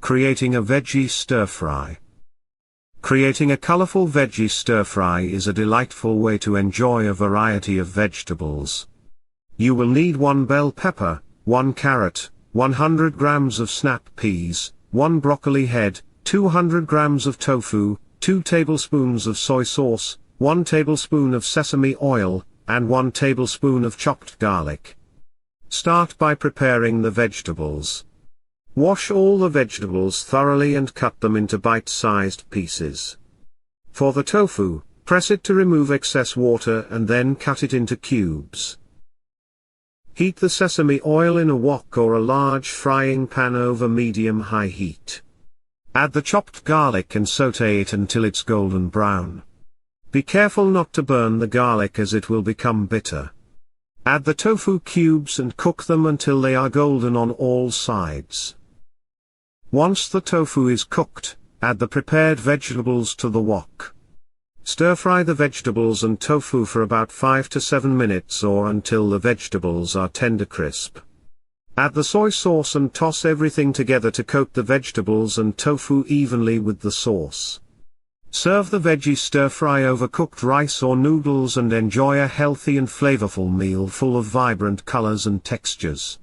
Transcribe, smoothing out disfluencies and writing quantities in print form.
Creating a veggie stir-fry. Creating a colorful veggie stir-fry is a delightful way to enjoy a variety of vegetables. You will need 1 bell pepper, 1 carrot, 100 grams of snap peas, 1 broccoli head, 200 grams of tofu, 2 tablespoons of soy sauce, 1 tablespoon of sesame oil, and 1 tablespoon of chopped garlic. Start by preparing the vegetables. Wash all the vegetables thoroughly and cut them into bite-sized pieces. For the tofu, press it to remove excess water and then cut it into cubes. Heat the sesame oil in a wok or a large frying pan over medium-high heat. Add the chopped garlic and sauté it until it's golden brown. Be careful not to burn the garlic as it will become bitter. Add the tofu cubes and cook them until they are golden on all sides. Once the tofu is cooked, add the prepared vegetables to the wok. Stir-fry the vegetables and tofu for about 5 to 7 minutes or until the vegetables are tender crisp. Add the soy sauce and toss everything together to coat the vegetables and tofu evenly with the sauce. Serve the veggie stir-fry over cooked rice or noodles and enjoy a healthy and flavorful meal full of vibrant colors and textures.